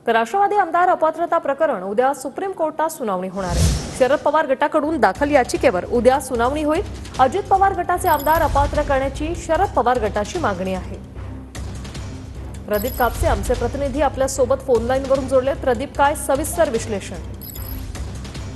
तर राष्ट्रवादी आमदार अपात्रता प्रकरण उद्या सुप्रीम कोर्टात सुनावणी होणार आहे। शरद पवार गटाकडून दाखल याचिकेवर उद्या सुनावणी होईल। अजित पवार गटाचे आमदार अपात्र करण्याची शरद पवार गटाची मागणी आहे। प्रदीप कापसे आमचे प्रतिनिधी आपल्या सोबत फोन लाईनवरून जोडले। प्रदीप, काय सविस्तर विश्लेषण?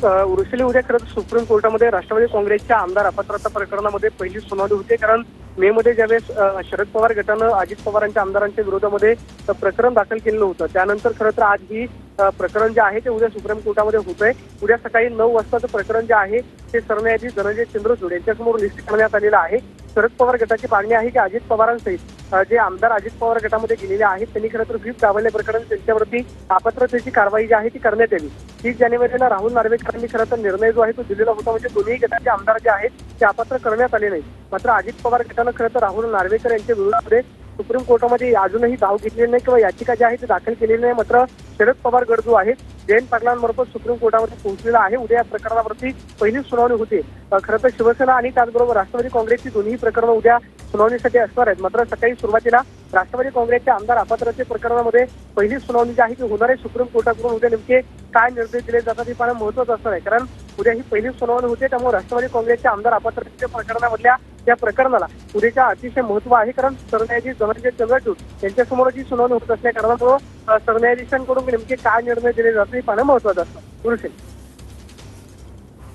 उर्वशी, उद्या खरंच सुप्रीम कोर्टामध्ये राष्ट्रवादी काँग्रेसच्या आमदार अपात्रता प्रकरणामध्ये पहिली सुनावणी होते। कारण मे मध्ये ज्यावेळेस शरद पवार गटानं अजित पवारांच्या आमदारांच्या विरोधामध्ये प्रकरण दाखल केलेलं होतं, त्यानंतर खरं तर आज ही प्रकरण जे आहे ते उद्या सुप्रीम कोर्टामध्ये होत आहे। उद्या सकाळी 9 वाजताचं प्रकरण जे आहे ते सरन्यायाधीश धनंजय चंद्रचूड यांच्यासमोर लिस्ट करण्यात आलेलं आहे। शरद पवार गटाची मागणी आहे की अजित पवारांसहित जे आमदार अजित पवार गटामध्ये गेलेले आहेत त्यांनी खरं तर व्हीप दाबल्या प्रकरण त्यांच्यावरती अपात्रतेची कारवाई जी आहे ती करण्यात यावी। 30 जानेवारीला राहुल नार्वेकरांनी खरं तर निर्णय जो आहे तो दिलेला होता, म्हणजे दोन्ही गटाचे आमदार जे आहेत ते अपात्र करण्यात आले नाही। मात्र अजित पवार गटानं खरं तर राहुल नार्वेकर यांच्या विरोधामध्ये सुप्रीम कोर्टामध्ये अजूनही धाव घेतलेली नाही किंवा याचिका जी आहे ती दाखल केलेली नाही। मात्र शरद पवार गट जो आहे जयंत पाटलांमार्फत सुप्रीम कोर्टामध्ये पोहोचलेला आहे। उद्या या प्रकरणावरती पहिली सुनावणी होते। खरं तर शिवसेना आणि त्याचबरोबर राष्ट्रवादी काँग्रेसची दोन्ही प्रकरणं उद्या सुनावणीसाठी असणार आहेत। मात्र सकाळी सुरुवातीला राष्ट्रवादी काँग्रेसच्या आमदार अपात्रते प्रकरणामध्ये पहिली सुनावणी जी आहे ती होणार आहे सुप्रीम कोर्टाकडून। उद्या नेमके काय निर्देश दिले जातात हे पाहणं महत्त्वाचं असणार आहे, कारण उद्या ही पहिली सुनावणी होते। त्यामुळे राष्ट्रवादी काँग्रेसच्या आमदार अपात्रतेच्या प्रकरणामधल्या या प्रकरणाला उद्याच्या अतिशय महत्त्व आहे, कारण सरन्यायाधीश धनंजय चंद्रचूड यांच्यासमोर जी सुनावणी होत असल्या कारणामुळे सरन्यायाधीशांकडून नेमके काय निर्णय दिले जातात हे पाहणं महत्त्वाचं असतं। उर्वशी,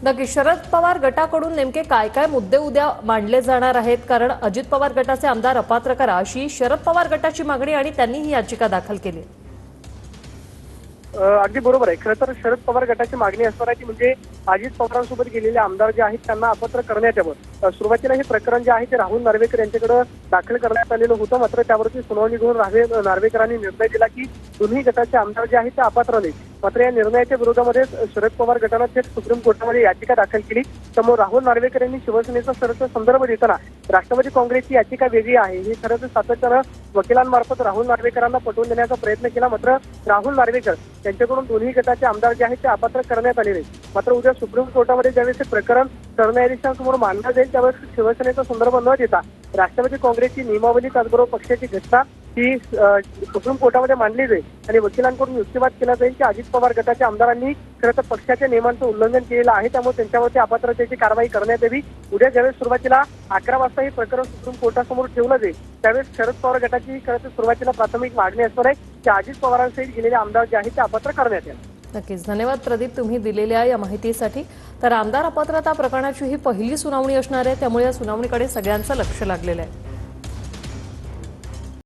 नक्की शरद पवार गटाकडून नेमके काय काय मुद्दे उद्या मांडले जाणार आहेत? कारण अजित पवार गटाचे आमदार अपात्र करा अशी शरद पवार गटाची मागणी आणि त्यांनी ही याचिका दाखल केली। अगदी बरोबर आहे। खरं तर शरद पवार गटाची मागणी असणार आहे की म्हणजे अजित पवारांसोबत गेलेले आमदार जे आहेत त्यांना अपात्र करण्यात यावं। सुरुवातीला हे प्रकरण जे आहे ते राहुल नार्वेकर यांच्याकडे दाखल करण्यात आलेलं होतं, मात्र त्यावरती सुनावणी घेऊन नार्वेकरांनी निर्णय दिला की दोन्ही गटाचे आमदार जे आहेत ते अपात्र नाही। मात्र या निर्णयाच्या विरोधामध्ये शरद पवार गटानं थेट सुप्रीम कोर्टामध्ये याचिका दाखल केली। त्यामुळे राहुल नार्वेकर यांनी शिवसेनेचा सरचा संदर्भ देताना राष्ट्रवादी काँग्रेसची याचिका वेगळी आहे ही खरं तर सातत्यानं वकिलांमार्फत राहुल नार्वेकरांना पटवून देण्याचा प्रयत्न केला। मात्र राहुल नार्वेकर यांच्याकडून दोन्ही गटाचे आमदार जे आहेत ते अपात्र करण्यात आले नाही। मात्र उद्या सुप्रीम कोर्टामध्ये ज्यावेळेस हे प्रकरण सरन्यायाधीशांसमोर मांडलं जाईल त्यावेळेस शिवसेनेचा संदर्भ न देता राष्ट्रवादी काँग्रेसची नियमावली त्याचबरोबर पक्षाची घटना ही सुप्रीम कोर्टामध्ये मांडली जाईल आणि वकिलांकडून युक्तिवाद केला जाईल की अजित पवार गटाच्या आमदारांनी खरं तर पक्षाच्या नियमांचं उल्लंघन केलेलं आहे, त्यामुळे त्यांच्यावरती अपात्रतेची कारवाई करण्यात यावी। उद्या ज्यावेळेस सुरुवातीला 11 वाजता हे प्रकरण सुप्रीम कोर्टासमोर ठेवलं जाईल त्यावेळेस शरद पवार गटाची खरं तर सुरुवातीला प्राथमिक मागणी असणार आहे की अजित पवारांसहित गेलेले आमदार जे आहेत ते अपात्र करण्यात यावे। नक्कीच धन्यवाद प्रदीप, तुम्ही दिलेल्या या माहितीसाठी। तर आमदार अपात्रता प्रकरणाची ही पहिली सुनावणी असणार आहे, त्यामुळे या सुनावणीकडे सगळ्यांचं लक्ष लागलेलं आहे।